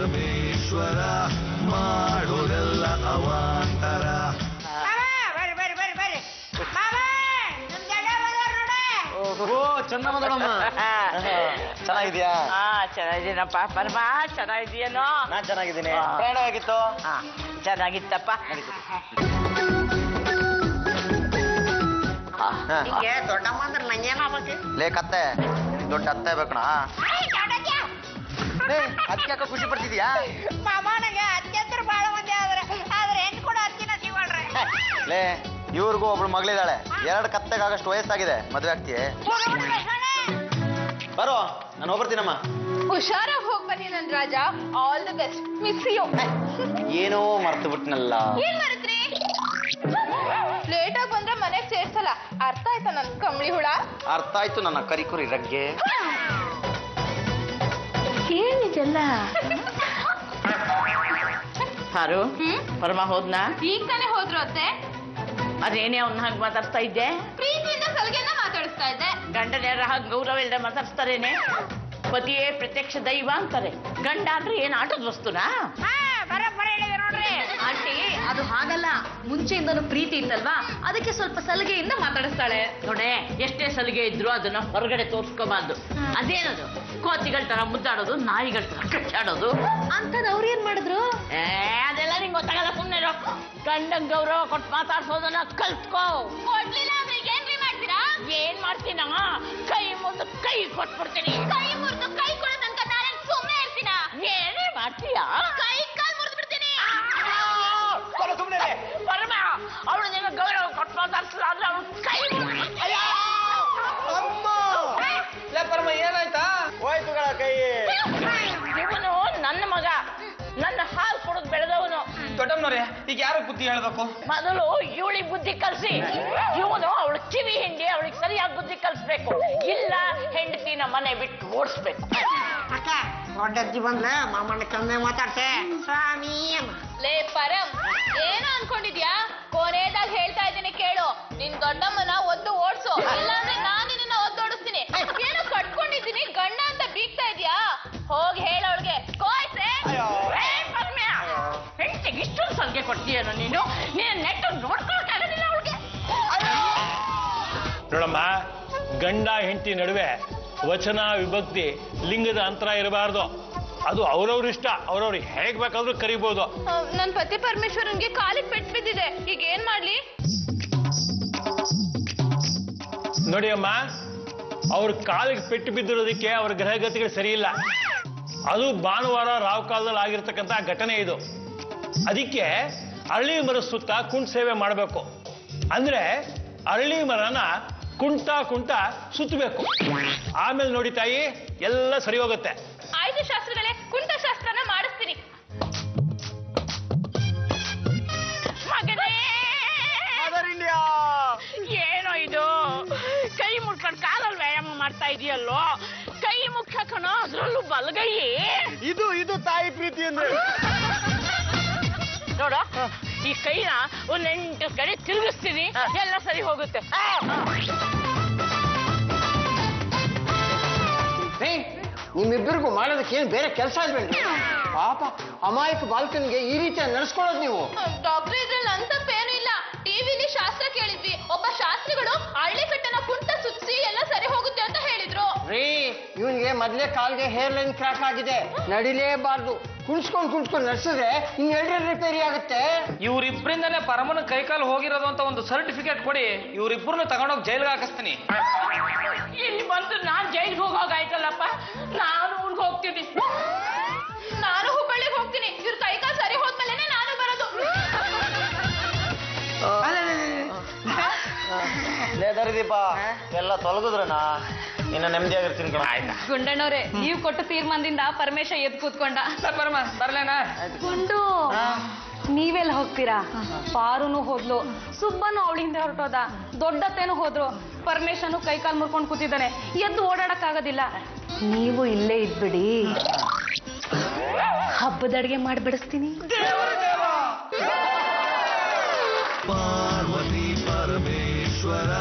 ಪರಮೇಶ್ವರ ಮಾಡೋದೆಲ್ಲ ಅವಾಂತರ. ಓ ಚಂದಮ್ಮ ದೊಡಮ್ಮ ಚೆನ್ನಾಗಿದ್ಯಾ? ಚೆನ್ನಾಗಿದ್ದೀನಪ್ಪ ಪರಮ, ಚೆನ್ನಾಗಿದ್ದೀಯನೋ? ನಾನ್ ಚೆನ್ನಾಗಿದ್ದೀನಿ. ಪ್ರಯಾಣ ಆಗಿತ್ತು? ಚೆನ್ನಾಗಿತ್ತಪ್ಪ. ದೊಡ್ಡಮ್ಮ ಅಂದ್ರೆ ನಂಗೇನಾಗಬೇಕು? ಲೇ ಕತ್ತೆ, ದೊಡ್ಡ ಅತ್ತೆ ಬೇಕಣ. ಅದಕ್ಕೆ ಯಾಕೆ ಖುಷಿ ಪಡ್ತಿದ್ಯಾ? ಮಾಮ ನಂಗೆ ಅತ್ಯಂತರ ಬಾಳ ಮಂದಿ ಆದ್ರೆ ಹೆಣ್ಣು ಕೂಡ ಅತ್ತಿನ ಸಿಗೋಳ್ರೆ. ಲೇ ಇವ್ರಿಗೂ ಒಬ್ಳು ಮಗಳಿದ್ದಾಳೆ. 2 ಕತ್ತೆಗಾಗಷ್ಟು ವಯಸ್ಸಾಗಿದೆ. ಮದುವೆ ಆಗ್ತೀಯ? ಬರೋ, ನಾನು ಹೋಗ್ಬರ್ತೀನಮ್ಮ. ಹುಷಾರಾಗಿ ಹೋಗ್ ಬನ್ನಿ ನನ್ ರಾಜ. All the best. Miss you. ಏನೋ ಮರ್ತು ಬಿಟ್ನಲ್ಲ. ಏನ್ ಮರೆತ್ರಿ? ಲೇಟ್ ಆಗಿ ಬಂದ್ರೆ ಮನೆಗ್ ಸೇರ್ಸಲ್ಲ. ಅರ್ಥ ಆಯ್ತಾ ನನ್ ಕಂಬಳಿ ಹುಳ? ಅರ್ಥ ಆಯ್ತು ನನ್ನ ಕರಿಕುರಿ ರಗ್ಗೆ. ಏನಿದೆಲ್ಲ? ಹಾರು ಪರಮ ಹೋದ್ನಾ? ಈಗ ತಾನೇ ಹೋದ್ರು ಅತ್ತೆ. ಅದೇನೇ ಅವ್ನ ಹಾಗೆ ಮಾತಾಡ್ತಾ ಇದ್ದೆ? ಪ್ರೀತಿಯಿಂದ ಸಲ್ಗೆನ ಮಾತಾಡಿಸ್ತಾ ಇದ್ದೆ. ಗಂಡನ ಹಾಗೆ ಗೌರವ ಇಲ್ಲದೆ ಮಾತಾಡ್ತಾರೇನೆ? ಪತಿಯೇ ಪ್ರತ್ಯಕ್ಷ ದೈವ ಅಂತಾರೆ. ಗಂಡ ಅಂದ್ರೆ ಏನ್ ಆಟದ ವಸ್ತುನಾ? ನೋಡ್ರಿ ಆಂಟಿ, ಅದು ಹಾಗಲ್ಲ. ಮುಂಚೆಯಿಂದನೂ ಪ್ರೀತಿ ಇತ್ತಲ್ವಾ, ಅದಕ್ಕೆ ಸ್ವಲ್ಪ ಸಲಿಗೆಯಿಂದ ಮಾತಾಡಿಸ್ತಾಳೆ. ನೋಡೆ, ಎಷ್ಟೇ ಸಲಿಗೆ ಇದ್ರು ಅದನ್ನ ಹೊರಗಡೆ ತೋರ್ಸ್ಕೋಬಾರ್ದು. ಅದೇನದು ಕೋತಿಗಳ ತರ ಮುದ್ದಾಡೋದು, ನಾಯಿಗಳ ತರ ಕಚ್ಚಾಡೋದು ಅಂತದ್ ಅವ್ರು ಏನ್ ಮಾಡಿದ್ರು? ಅದೆಲ್ಲ ನಿಂಗೆ ಗೊತ್ತಾಗಲ್ಲ. ಸುಮ್ಮನೆ ಗಂಡಂಗ್ ಗೌರವ ಕೊಟ್ಟು ಮಾತಾಡ್ಸೋದನ್ನ ಕಲ್ತ್ಕೋ. ಕೊಡ್ಲಿಲ್ಲ ಅಂದ್ರೆ ಏನ್ರಿ ಮಾಡ್ತೀರಾ? ಏನ್ ಮಾಡ್ತೀನ? ಕೈ ಮುರಿದು ಕೈ ಕೊಟ್ಬಿಡ್ತೀನಿ. ಕೈ ಮುರಿದು ಕೈ ಕೊಡೋ ತನಕ ನಾನು ಸುಮ್ಮನೆ ಇರ್ತೀನ? ಏನೇ ಮಾಡ್ತೀಯಾ? ಕೈ ಕಾಲ್ ಮುರಿದು ಬಿಡ್ತೀನಿ. ಪರಮ, ಅವಳು ನಿನ್ನ ಗೌರವ ಕೊಟ್ಟು ಮಾತಾಡ್ಸಲ್ಲ ಅಂದ್ರೆ ಅವಳು ಕೈ ಪರಮ ಏನಾಯ್ತಾ? ಹೋಯ್ತು ಕೈ. ಇವನು ನನ್ನ ಮಗ, ನನ್ನ ಹಾಲು ಕುಡಿದು ಬೆಳೆದವನು. ದೊಡ್ಡಮ್ಮನವ್ರೆ, ಈಗ ಯಾರು ಬುದ್ಧಿ ಹೇಳ್ಬೇಕು? ಮೊದಲು ಇವಳಿಗೆ ಬುದ್ಧಿ ಕಲ್ಸಿ. ಇವನು ಅವಳು ಕಿವಿ ಹಿಂಡಿ ಅವಳಿಗೆ ಸರಿಯಾಗಿ ಬುದ್ಧಿ ಕಲ್ಸ್ಬೇಕು. ಇಲ್ಲ ಹೆಂಡತಿನ ಮನೆ ಬಿಟ್ಟು ಓಡಿಸ್ಬೇಕು. ಅಕ್ಕ ದೊಡ್ಡಜ್ಜಿ ಬಂದ್ರೆ ಮಾಮಣ್ಣ ಕಮ್ಮಿ ಮಾತಾಡ್ತೆ ಸ್ವಾಮಿ. ಲೇ ಪರಂ, ಏನೋ ಅನ್ಕೊಂಡಿದ್ಯಾ? ಕೊನೆದಾಗ ಹೇಳ್ತಾ ಇದ್ದೀನಿ ಕೇಳು. ನಿನ್ ದೊಡ್ಡಮ್ಮನ ಒದ್ದು ಓಡ್ಸು, ಇಲ್ಲಾಂದ್ರೆ ನಾನು ನಿನ್ನ ಒದ್ದೋಡಿಸ್ತೀನಿ. ಏನೋ ಕಟ್ಕೊಂಡಿದ್ದೀನಿ ಗಂಡ ಅಂತ ಬೀಗ್ತಾ ಇದ್ಯಾ? ಹೋಗಿ ಹೇಳೋಳ್ಗೆ ಕೋಯ್ಸೆ. ಹೆಂಡತಿಗೆ ಇಷ್ಟೊಂದು ಸಂಖ್ಯೆ ಕೊಡ್ತೀಯನು ನೀನು? ನೀನು ನೆಟ್ಟು ನೋಡ್ಕೊಳಕ್ಕಾಗೋದಿಲ್ಲ ಅವಳಿಗೆ. ನೋಡಮ್ಮ, ಗಂಡ ಹೆಂಡತಿ ನಡುವೆ ವಚನ ವಿಭಕ್ತಿ ಲಿಂಗದ ಅಂತರ ಇರಬಾರ್ದು. ಅದು ಅವ್ರವ್ರ ಇಷ್ಟ. ಅವ್ರವ್ರು ಹೇಗ್ ಬೇಕಾದ್ರೂ ಕರಿಬಹುದು. ನನ್ ಪತಿ ಪರಮೇಶ್ವರನ್ಗೆ ಕಾಲಿಗೆ ಪೆಟ್ಟು ಬಿದ್ದಿದೆ. ಈಗ ಏನ್ ಮಾಡ್ಲಿ? ನೋಡಿ ಅಮ್ಮ, ಅವ್ರ ಕಾಲಿಗೆ ಪೆಟ್ಟು ಬಿದ್ದಿರೋದಕ್ಕೆ ಅವ್ರ ಗ್ರಹಗತಿಗಳು ಸರಿ ಇಲ್ಲ. ಅದು ಭಾನುವಾರ ರಾವ್ ಕಾಲದಲ್ಲಿ ಆಗಿರ್ತಕ್ಕಂಥ ಘಟನೆ ಇದು. ಅದಕ್ಕೆ ಅರಳಿ ಮರ ಸುತ್ತ ಕುಂಟ ಸೇವೆ ಮಾಡಬೇಕು. ಅಂದ್ರೆ ಅರಳಿ ಮರನ ಕುಂಟ ಸುತ್ತಬೇಕು. ಆಮೇಲೆ ನೋಡಿ ತಾಯಿ, ಎಲ್ಲ ಸರಿ ಹೋಗುತ್ತೆ. ಆಯ್ತು ಶಾಸ್ತ್ರಗಳೇ, ಕುಂಟ ಶಾಸ್ತ್ರನ ಮಾಡಿಸ್ತೀನಿ. ಏನೋ ಇದು? ಕೈ ಮುಟ್ಕೊಂಡು ಕಾಲಲ್ಲಿ ವ್ಯಾಯಾಮ ಮಾಡ್ತಾ ಇದೆಯಲ್ಲೋ? ಕೈ ಮುಖ್ಯ ಕಣೋ, ಅದ್ರಲ್ಲೂ ಬಲಗೈ. ಇದು ತಾಯಿ ಪ್ರೀತಿ ಅಂದ್ರೆ. ನೋಡ, ಈ ಕೈನ ಒಂದ್ 8 ಕಡೆ ತಿರುಗಿಸ್ತೀನಿ, ಎಲ್ಲ ಸರಿ ಹೋಗುತ್ತೆ. ನಿಮ್ಮಿಬ್ಬರಿಗೂ ಮಾಡೋದಕ್ಕೆ ಏನ್ ಬೇರೆ ಕೆಲಸ ಇಲ್ವೇನ್ರಿ? ಪಾಪ ಅಮಾಯಕ ಬಾಲ್ಕನಿಗೆ ಈ ರೀತಿ ನಡೆಸ್ಕೊಳ್ಳೋದು ನೀವು. ಡಾಕ್ಟರ್, ಇದ್ರಲ್ಲಿ ನನ್ ತಪ್ಪೇನು ಇಲ್ಲ. ಟಿವಿಲಿ ಶಾಸ್ತ್ರ ಕೇಳಿದ್ವಿ. ಒಬ್ಬ ಶಾಸ್ತ್ರಿಗಳು ಹಳ್ಳಿ ಕಟ್ಟನ ಕುಂಟ ಸುತ್ತಿಸಿ ಎಲ್ಲ ಸರಿ ಹೋಗುತ್ತೆ ಅಂತ ಹೇಳಿದ್ರು. ರೀ, ಇವನ್ಗೆ ಮೊದ್ಲೇ ಕಾಲ್ಗೆ ಹೇರ್ ಲೈನ್ ಕ್ರಾಕ್ ಆಗಿದೆ. ನಡಿಲೇಬಾರ್ದು. ಕುಣಿಸ್ಕೊಂಡು ನಡೆಸಿದ್ರೆ ಇನ್ನೆರಡೇ ರಿಪೇರಿ ಆಗುತ್ತೆ. ಇವ್ರಿಬ್ರಿಂದನೇ ಪರಮನ ಕೈಕಾಲು ಹೋಗಿರೋದು ಅಂತ ಒಂದು ಸರ್ಟಿಫಿಕೇಟ್ ಕೊಡಿ. ಇವ್ರಿಬ್ರನ್ನ ತಗೊಂಡೋಗಿ ಜೈಲ್ಗೆ ಹಾಕಿಸ್ತೀನಿ. ಇಲ್ಲಿ ಬಂದು ನಾನ್ ಜೈಲ್ಗೆ ಹೋಗೋಗಾಯ್ತಲ್ಲಪ್ಪ. ನಾನು ಊರ್ಗೆ ಹೋಗ್ತೀನಿ. ನಾನು ಹುಬ್ಬಳ್ಳಿಗೆ ಹೋಗ್ತೀನಿ. ಇವ್ರ ಕೈಕಾಲ್ ಸರಿ ಹೋದ್ಮೇಲೆ ನಾನು ಬರೋದು. ದೀಪ ಎಲ್ಲ ತೊಲಗುದ್ರನಾ? ಇನ್ನು ನೆಮ್ಮದಿಯಾಗಿರ್ತೀನಿ ಕಣ. ಆಯ್ತಾ ಗುಂಡಣ್ಣವ್ರೆ, ನೀವು ಕೊಟ್ಟ ತೀರ್ಮಾನದಿಂದ ಪರಮೇಶ ಎದ್ದು ಕೂತ್ಕೊಂಡ. ಪರಮ ಬರ್ಲೇನಾ? ಗುಂಡು, ನೀವೆಲ್ಲ ಹೋಗ್ತೀರಾ? ಪಾರುನು ಹೋದ್ಲು, ಸುಬ್ಬನು ಅವಳ ಹಿಂದೆ ಹೊರಟೋದ, ದೊಡ್ಡತ್ತೇನು ಹೋದ್ರು, ಪರಮೇಶನು ಕೈಕಾಲು ಮುರ್ಕೊಂಡು ಕೂತಿದ್ದಾನೆ, ಎದ್ದು ಓಡಾಡಕ್ಕಾಗೋದಿಲ್ಲ. ನೀವು ಇಲ್ಲೇ ಇದ್ಬಿಡಿ, ಹಬ್ಬದ ಅಡಿಗೆ ಮಾಡಿಬಿಡಿಸ್ತೀನಿ. ಪಾರ್ವತಿ ಪರಮೇಶ್ವರ